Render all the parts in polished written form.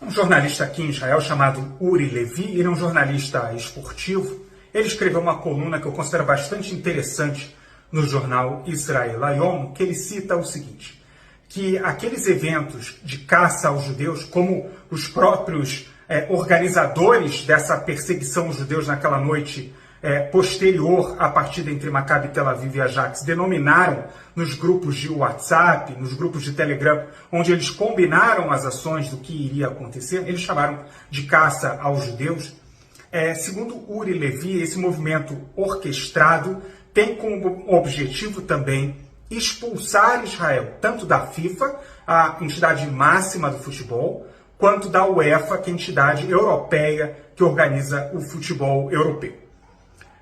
Um jornalista aqui em Israel chamado Uri Levi, ele é um jornalista esportivo. Ele escreveu uma coluna que eu considero bastante interessante no jornal Israel Hayom, que ele cita o seguinte, que aqueles eventos de caça aos judeus, como os próprios organizadores dessa perseguição aos judeus naquela noite posterior à partida entre Maccabi Tel Aviv e Ajax, denominaram nos grupos de WhatsApp, nos grupos de Telegram, onde eles combinaram as ações do que iria acontecer, eles chamaram de caça aos judeus. Segundo Uri Levi, esse movimento orquestrado tem como objetivo também expulsar Israel, tanto da FIFA, a entidade máxima do futebol, quanto da UEFA, que é a entidade europeia que organiza o futebol europeu.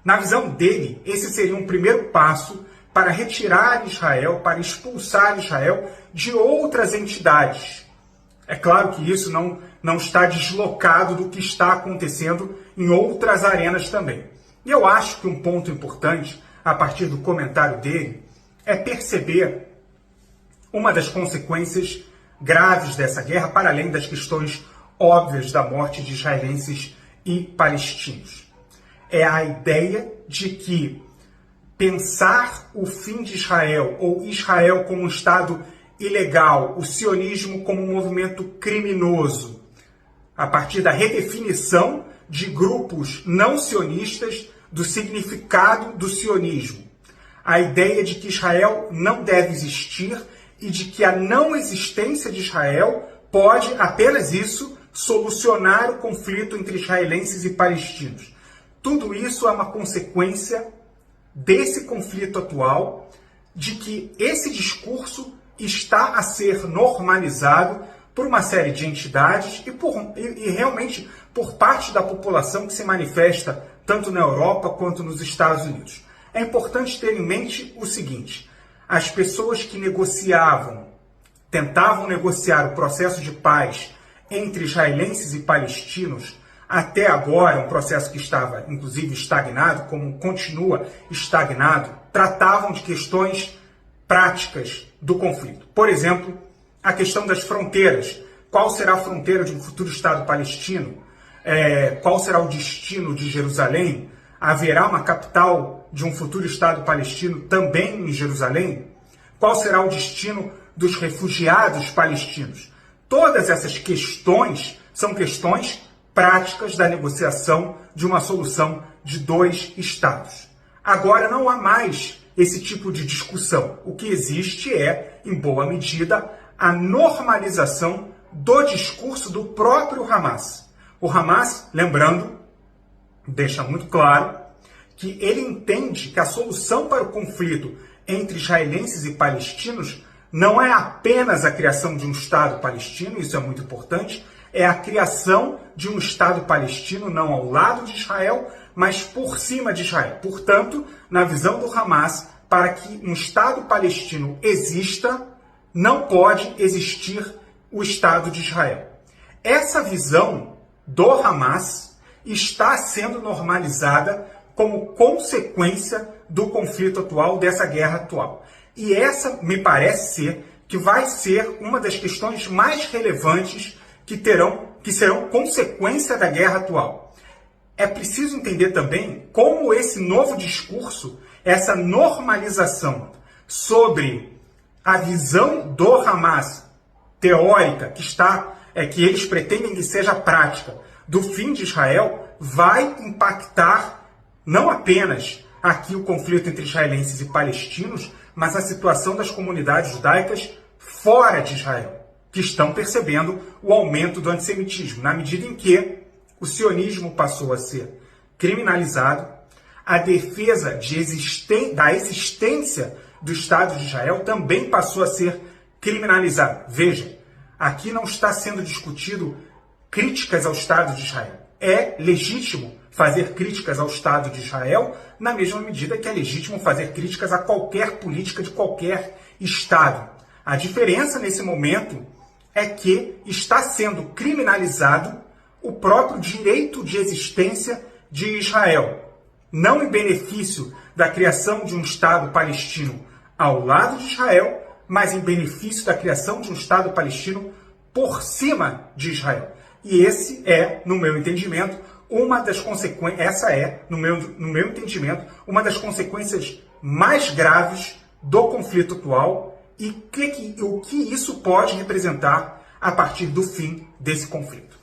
Na visão dele, esse seria um primeiro passo para retirar Israel, para expulsar Israel de outras entidades. É claro que isso não está deslocado do que está acontecendo em outras arenas também. E eu acho que um ponto importante, a partir do comentário dele, é perceber uma das consequências graves dessa guerra, para além das questões óbvias da morte de israelenses e palestinos. É a ideia de que pensar o fim de Israel, ou Israel como um Estado ilegal, o sionismo como um movimento criminoso, a partir da redefinição de grupos não sionistas do significado do sionismo. A ideia de que Israel não deve existir e de que a não existência de Israel pode, apenas isso, solucionar o conflito entre israelenses e palestinos. Tudo isso é uma consequência desse conflito atual, de que esse discurso está a ser normalizado por uma série de entidades e realmente por parte da população que se manifesta tanto na Europa quanto nos Estados Unidos. É importante ter em mente o seguinte: as pessoas que tentavam negociar o processo de paz entre israelenses e palestinos, até agora, um processo que estava, inclusive, estagnado, como continua estagnado, tratavam de questões práticas do conflito. Por exemplo, a questão das fronteiras. Qual será a fronteira de um futuro Estado palestino? Qual será o destino de Jerusalém? Haverá uma capital de um futuro Estado palestino também em Jerusalém? Qual será o destino dos refugiados palestinos? Todas essas questões são questões práticas da negociação de uma solução de dois Estados. Agora não há mais esse tipo de discussão. O que existe é, em boa medida, a normalização do discurso do próprio Hamas. O Hamas, lembrando, deixa muito claro que ele entende que a solução para o conflito entre israelenses e palestinos não é apenas a criação de um Estado palestino, isso é muito importante, é a criação de um Estado palestino não ao lado de Israel, mas por cima de Israel. Portanto, na visão do Hamas, para que um Estado palestino exista, não pode existir o Estado de Israel. Essa visão do Hamas está sendo normalizada como consequência do conflito atual, dessa guerra atual. E essa, me parece ser, que vai ser uma das questões mais relevantes que serão consequência da guerra atual. É preciso entender também como esse novo discurso, essa normalização sobre a visão do Hamas teórica, que eles pretendem que seja prática, do fim de Israel, vai impactar não apenas aqui o conflito entre israelenses e palestinos, mas a situação das comunidades judaicas fora de Israel, que estão percebendo o aumento do antissemitismo, na medida em que o sionismo passou a ser criminalizado, a defesa da existência do Estado de Israel também passou a ser criminalizada. Veja, aqui não está sendo discutido críticas ao Estado de Israel. É legítimo fazer críticas ao Estado de Israel, na mesma medida que é legítimo fazer críticas a qualquer política de qualquer Estado. A diferença nesse momento é que está sendo criminalizado o próprio direito de existência de Israel, não em benefício da criação de um Estado palestino ao lado de Israel, mas em benefício da criação de um Estado palestino por cima de Israel. E esse é, no meu entendimento, uma das consequências, essa é, no meu entendimento, uma das consequências mais graves do conflito atual e o que isso pode representar a partir do fim desse conflito.